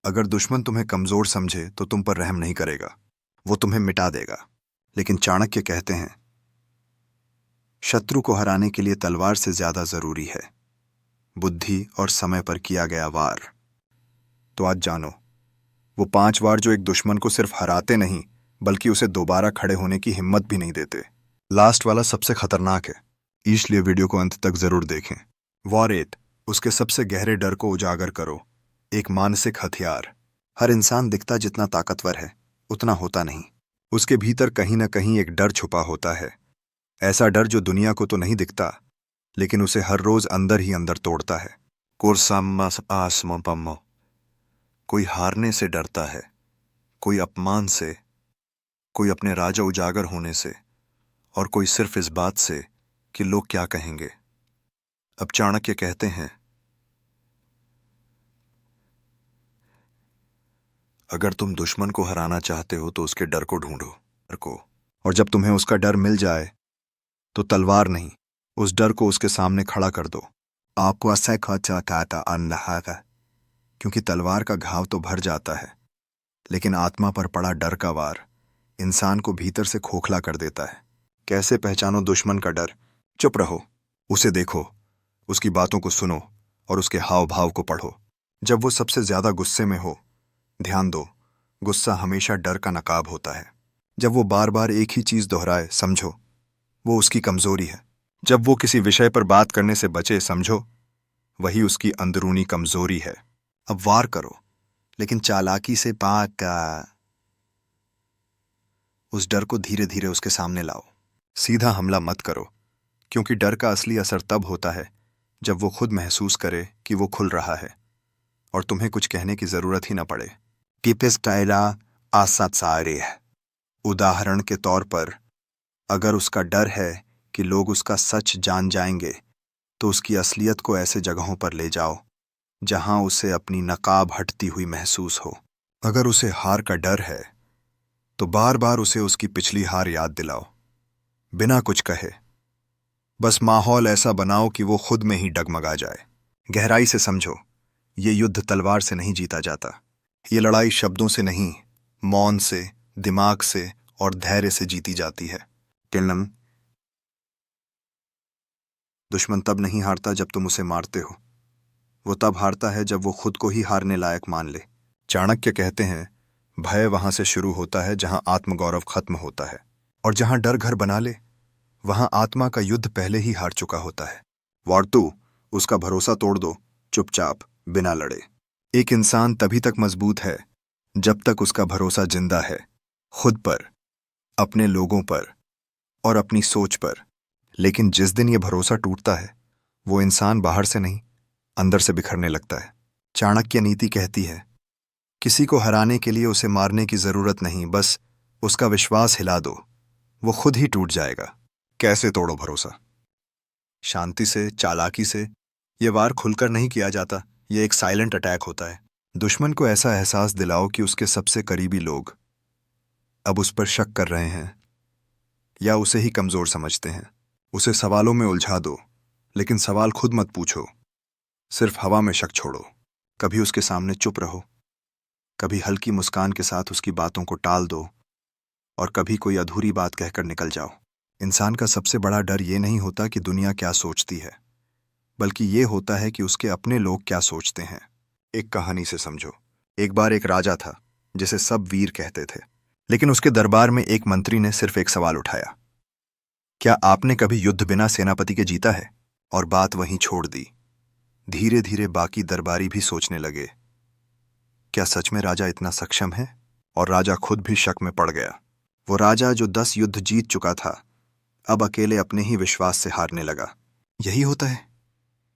अगर दुश्मन तुम्हें कमजोर समझे तो तुम पर रहम नहीं करेगा, वो तुम्हें मिटा देगा। लेकिन चाणक्य कहते हैं, शत्रु को हराने के लिए तलवार से ज्यादा जरूरी है बुद्धि और समय पर किया गया वार। तो आज जानो, वो 5 वार जो एक दुश्मन को सिर्फ हराते नहीं बल्कि उसे दोबारा खड़े होने की हिम्मत भी नहीं देते। लास्ट वाला सबसे खतरनाक है, इसलिए वीडियो को अंत तक जरूर देखें। वॉर 8, उसके सबसे गहरे डर को उजागर करो। एक मानसिक हथियार। हर इंसान दिखता जितना ताकतवर है उतना होता नहीं। उसके भीतर कहीं ना कहीं एक डर छुपा होता है। ऐसा डर जो दुनिया को तो नहीं दिखता लेकिन उसे हर रोज अंदर ही अंदर तोड़ता है। कोई हारने से डरता है, कोई अपमान से, कोई अपने राजा उजागर होने से, और कोई सिर्फ इस बात से कि लोग क्या कहेंगे। अब चाणक्य कहते हैं, अगर तुम दुश्मन को हराना चाहते हो तो उसके डर को ढूंढो। डर को, और जब तुम्हें उसका डर मिल जाए तो तलवार नहीं, उस डर को उसके सामने खड़ा कर दो। आपको असह खाता अनहा का, क्योंकि तलवार का घाव तो भर जाता है लेकिन आत्मा पर पड़ा डर का वार इंसान को भीतर से खोखला कर देता है। कैसे पहचानो दुश्मन का डर? चुप रहो, उसे देखो, उसकी बातों को सुनो और उसके हाव भाव को पढ़ो। जब वो सबसे ज्यादा गुस्से में हो, ध्यान दो, गुस्सा हमेशा डर का नकाब होता है। जब वो बार बार एक ही चीज दोहराए, समझो वो उसकी कमजोरी है। जब वो किसी विषय पर बात करने से बचे, समझो वही उसकी अंदरूनी कमजोरी है। अब वार करो, लेकिन चालाकी से पाका उस डर को धीरे धीरे उसके सामने लाओ। सीधा हमला मत करो, क्योंकि डर का असली असर तब होता है जब वो खुद महसूस करे कि वो खुल रहा है और तुम्हें कुछ कहने की जरूरत ही न पड़े। टिपिस्टाइला आसात सारे है। उदाहरण के तौर पर, अगर उसका डर है कि लोग उसका सच जान जाएंगे तो उसकी असलियत को ऐसे जगहों पर ले जाओ जहां उसे अपनी नकाब हटती हुई महसूस हो। अगर उसे हार का डर है तो बार बार उसे उसकी पिछली हार याद दिलाओ, बिना कुछ कहे। बस माहौल ऐसा बनाओ कि वो खुद में ही डगमगा जाए। गहराई से समझो, ये युद्ध तलवार से नहीं जीता जाता। ये लड़ाई शब्दों से नहीं, मौन से, दिमाग से और धैर्य से जीती जाती है। टिलम, दुश्मन तब नहीं हारता जब तुम उसे मारते हो, वो तब हारता है जब वो खुद को ही हारने लायक मान ले। चाणक्य कहते हैं, भय वहां से शुरू होता है जहां आत्मगौरव खत्म होता है, और जहां डर घर बना ले वहां आत्मा का युद्ध पहले ही हार चुका होता है। वॉर 2, उसका भरोसा तोड़ दो, चुपचाप, बिना लड़े। एक इंसान तभी तक मजबूत है जब तक उसका भरोसा जिंदा है, खुद पर, अपने लोगों पर और अपनी सोच पर। लेकिन जिस दिन ये भरोसा टूटता है, वो इंसान बाहर से नहीं, अंदर से बिखरने लगता है। चाणक्य नीति कहती है, किसी को हराने के लिए उसे मारने की जरूरत नहीं, बस उसका विश्वास हिला दो, वो खुद ही टूट जाएगा। कैसे तोड़ो भरोसा? शांति से, चालाकी से। ये वार खुलकर नहीं किया जाता, ये एक साइलेंट अटैक होता है। दुश्मन को ऐसा एहसास दिलाओ कि उसके सबसे करीबी लोग अब उस पर शक कर रहे हैं या उसे ही कमजोर समझते हैं। उसे सवालों में उलझा दो, लेकिन सवाल खुद मत पूछो, सिर्फ हवा में शक छोड़ो। कभी उसके सामने चुप रहो, कभी हल्की मुस्कान के साथ उसकी बातों को टाल दो, और कभी कोई अधूरी बात कहकर निकल जाओ। इंसान का सबसे बड़ा डर ये नहीं होता कि दुनिया क्या सोचती है, बल्कि ये होता है कि उसके अपने लोग क्या सोचते हैं। एक कहानी से समझो। एक बार एक राजा था जिसे सब वीर कहते थे, लेकिन उसके दरबार में एक मंत्री ने सिर्फ एक सवाल उठाया, क्या आपने कभी युद्ध बिना सेनापति के जीता है? और बात वहीं छोड़ दी। धीरे धीरे बाकी दरबारी भी सोचने लगे, क्या सच में राजा इतना सक्षम है? और राजा खुद भी शक में पड़ गया। वो राजा जो 10 युद्ध जीत चुका था, अब अकेले अपने ही विश्वास से हारने लगा। यही होता है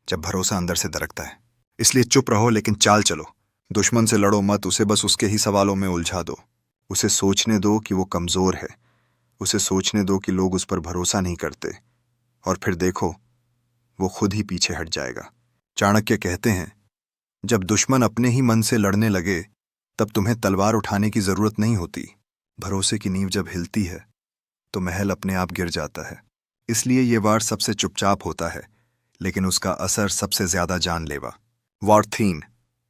जब भरोसा अंदर से दरकता है। इसलिए चुप रहो, लेकिन चाल चलो। दुश्मन से लड़ो मत, उसे बस उसके ही सवालों में उलझा दो। उसे सोचने दो कि वो कमजोर है, उसे सोचने दो कि लोग उस पर भरोसा नहीं करते, और फिर देखो वो खुद ही पीछे हट जाएगा। चाणक्य कहते हैं, जब दुश्मन अपने ही मन से लड़ने लगे तब तुम्हें तलवार उठाने की जरूरत नहीं होती। भरोसे की नींव जब हिलती है तो महल अपने आप गिर जाता है। इसलिए ये वार सबसे चुपचाप होता है, लेकिन उसका असर सबसे ज्यादा जानलेवा। वार 3,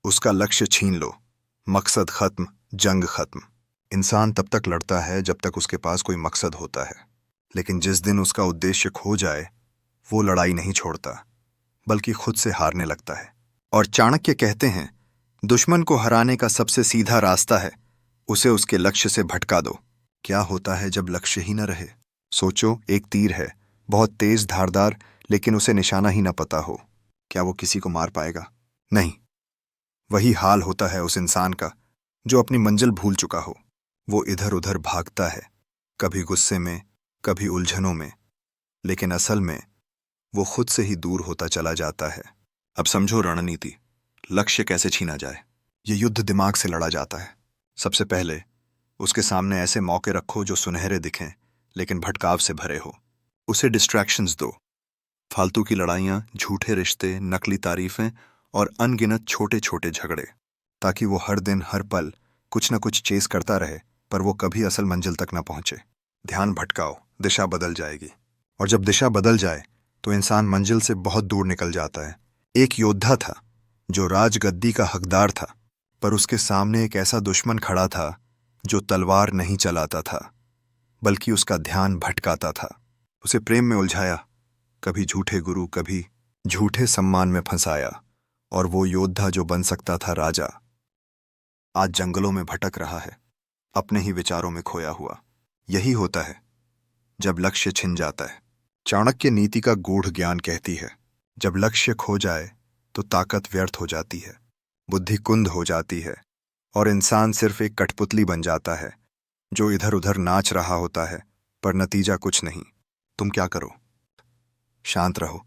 उसका लक्ष्य छीन लो, मकसद खत्म, जंग खत्म। इंसान तब तक लड़ता है जब तक उसके पास कोई मकसद होता है, लेकिन जिस दिन उसका उद्देश्य खो जाए, वो लड़ाई नहीं छोड़ता, बल्कि खुद से हारने लगता है। और चाणक्य कहते हैं, दुश्मन को हराने का सबसे सीधा रास्ता है उसे उसके लक्ष्य से भटका दो। क्या होता है जब लक्ष्य ही न रहे? सोचो, एक तीर है, बहुत तेज धारदार, लेकिन उसे निशाना ही न पता हो। क्या वो किसी को मार पाएगा? नहीं। वही हाल होता है उस इंसान का जो अपनी मंजिल भूल चुका हो। वो इधर उधर भागता है, कभी गुस्से में, कभी उलझनों में, लेकिन असल में वो खुद से ही दूर होता चला जाता है। अब समझो रणनीति। लक्ष्य कैसे छीना जाए? ये युद्ध दिमाग से लड़ा जाता है। सबसे पहले उसके सामने ऐसे मौके रखो जो सुनहरे दिखें लेकिन भटकाव से भरे हो। उसे डिस्ट्रैक्शंस दो, फालतू की लड़ाइयाँ, झूठे रिश्ते, नकली तारीफें और अनगिनत छोटे छोटे झगड़े, ताकि वो हर दिन हर पल कुछ न कुछ चेस करता रहे, पर वो कभी असल मंजिल तक न पहुंचे। ध्यान भटकाओ, दिशा बदल जाएगी। और जब दिशा बदल जाए तो इंसान मंजिल से बहुत दूर निकल जाता है। एक योद्धा था जो राजगद्दी का हकदार था, पर उसके सामने एक ऐसा दुश्मन खड़ा था जो तलवार नहीं चलाता था, बल्कि उसका ध्यान भटकाता था। उसे प्रेम में उलझाया, कभी झूठे गुरु, कभी झूठे सम्मान में फंसाया, और वो योद्धा जो बन सकता था राजा, आज जंगलों में भटक रहा है, अपने ही विचारों में खोया हुआ। यही होता है जब लक्ष्य छिन जाता है। चाणक्य नीति का गूढ़ ज्ञान कहती है, जब लक्ष्य खो जाए तो ताकत व्यर्थ हो जाती है, बुद्धि कुंद हो जाती है, और इंसान सिर्फ एक कठपुतली बन जाता है जो इधर उधर नाच रहा होता है, पर नतीजा कुछ नहीं। तुम क्या करो? शांत रहो,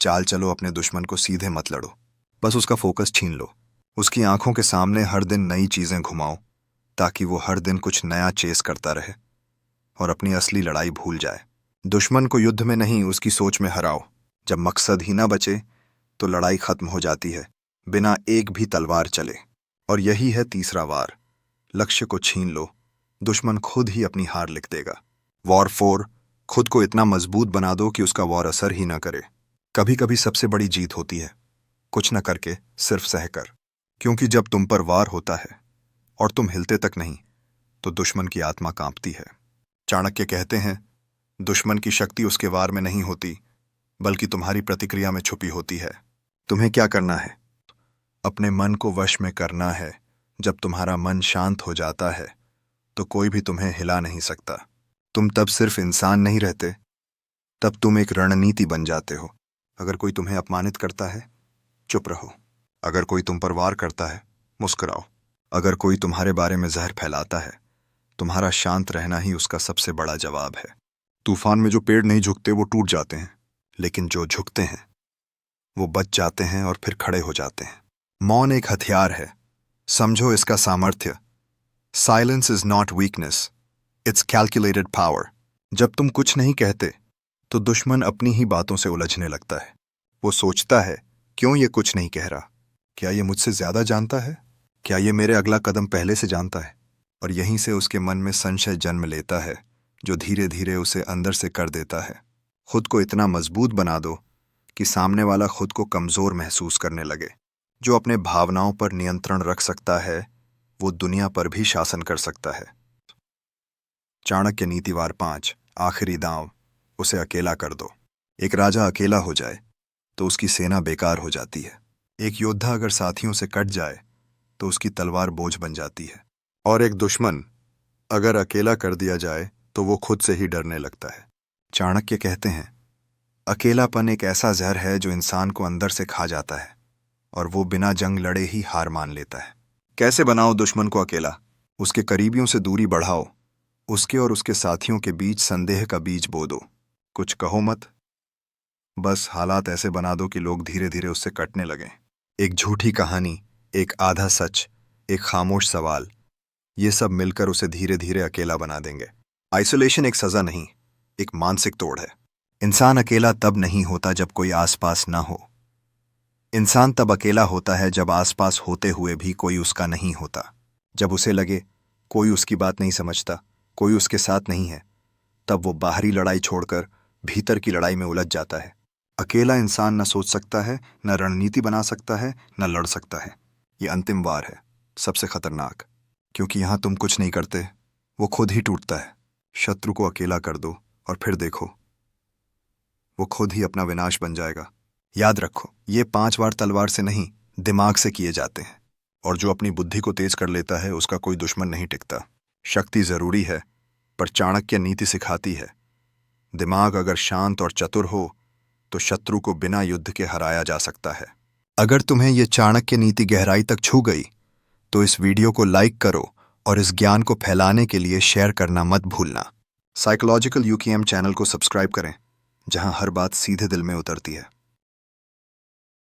चाल चलो, अपने दुश्मन को सीधे मत लड़ो, बस उसका फोकस छीन लो। उसकी आंखों के सामने हर दिन नई चीजें घुमाओ, ताकि वो हर दिन कुछ नया चेस करता रहे और अपनी असली लड़ाई भूल जाए। दुश्मन को युद्ध में नहीं, उसकी सोच में हराओ। जब मकसद ही ना बचे तो लड़ाई खत्म हो जाती है, बिना एक भी तलवार चले। और यही है तीसरा वार। लक्ष्य को छीन लो, दुश्मन खुद ही अपनी हार लिख देगा। वॉर 4, खुद को इतना मजबूत बना दो कि उसका वॉर असर ही ना करे। कभी कभी सबसे बड़ी जीत होती है कुछ न करके, सिर्फ सहकर। क्योंकि जब तुम पर वार होता है और तुम हिलते तक नहीं, तो दुश्मन की आत्मा कांपती है। चाणक्य कहते हैं, दुश्मन की शक्ति उसके वार में नहीं होती, बल्कि तुम्हारी प्रतिक्रिया में छुपी होती है। तुम्हें क्या करना है? अपने मन को वश में करना है। जब तुम्हारा मन शांत हो जाता है तो कोई भी तुम्हें हिला नहीं सकता। तुम तब सिर्फ इंसान नहीं रहते, तब तुम एक रणनीति बन जाते हो। अगर कोई तुम्हें अपमानित करता है, चुप रहो। अगर कोई तुम पर वार करता है, मुस्कुराओ। अगर कोई तुम्हारे बारे में जहर फैलाता है, तुम्हारा शांत रहना ही उसका सबसे बड़ा जवाब है। तूफान में जो पेड़ नहीं झुकते वो टूट जाते हैं, लेकिन जो झुकते हैं वो बच जाते हैं और फिर खड़े हो जाते हैं। मौन एक हथियार है, समझो इसका सामर्थ्य। Silence is not weakness, it's calculated power. जब तुम कुछ नहीं कहते तो दुश्मन अपनी ही बातों से उलझने लगता है। वो सोचता है, क्यों ये कुछ नहीं कह रहा? क्या ये मुझसे ज्यादा जानता है? क्या ये मेरे अगला कदम पहले से जानता है? और यहीं से उसके मन में संशय जन्म लेता है, जो धीरे धीरे उसे अंदर से कर देता है। खुद को इतना मजबूत बना दो कि सामने वाला खुद को कमजोर महसूस करने लगे। जो अपने भावनाओं पर नियंत्रण रख सकता है, वो दुनिया पर भी शासन कर सकता है। चाणक्य नीतिवार 5, आखिरी दांव, उसे अकेला कर दो। एक राजा अकेला हो जाए तो उसकी सेना बेकार हो जाती है। एक योद्धा अगर साथियों से कट जाए तो उसकी तलवार बोझ बन जाती है। और एक दुश्मन अगर अकेला कर दिया जाए तो वो खुद से ही डरने लगता है। चाणक्य कहते हैं, अकेलापन एक ऐसा जहर है जो इंसान को अंदर से खा जाता है, और वो बिना जंग लड़े ही हार मान लेता है। कैसे बनाओ दुश्मन को अकेला? उसके करीबियों से दूरी बढ़ाओ, उसके और उसके साथियों के बीच संदेह का बीज बो दो। कुछ कहो मत, बस हालात ऐसे बना दो कि लोग धीरे धीरे उससे कटने लगें। एक झूठी कहानी, एक आधा सच, एक खामोश सवाल, ये सब मिलकर उसे धीरे धीरे अकेला बना देंगे। आइसोलेशन एक सजा नहीं, एक मानसिक तोड़ है। इंसान अकेला तब नहीं होता जब कोई आसपास ना हो। इंसान तब अकेला होता है जब आसपास होते हुए भी कोई उसका नहीं होता। जब उसे लगे कोई उसकी बात नहीं समझता, कोई उसके साथ नहीं है, तब वो बाहरी लड़ाई छोड़कर भीतर की लड़ाई में उलझ जाता है। अकेला इंसान न सोच सकता है, न रणनीति बना सकता है, न लड़ सकता है। ये अंतिम वार है। सबसे खतरनाक, क्योंकि यहां तुम कुछ नहीं करते, वो खुद ही टूटता है। शत्रु को अकेला कर दो और फिर देखो, वो खुद ही अपना विनाश बन जाएगा। याद रखो, ये 5 वार तलवार से नहीं, दिमाग से किए जाते हैं। और जो अपनी बुद्धि को तेज कर लेता है, उसका कोई दुश्मन नहीं टिकता। शक्ति जरूरी है, पर चाणक्य नीति सिखाती है, दिमाग अगर शांत और चतुर हो तो शत्रु को बिना युद्ध के हराया जा सकता है। अगर तुम्हें यह चाणक्य नीति गहराई तक छू गई तो इस वीडियो को लाइक करो और इस ज्ञान को फैलाने के लिए शेयर करना मत भूलना। साइकोलॉजिकल यूकेएम चैनल को सब्सक्राइब करें, जहां हर बात सीधे दिल में उतरती है।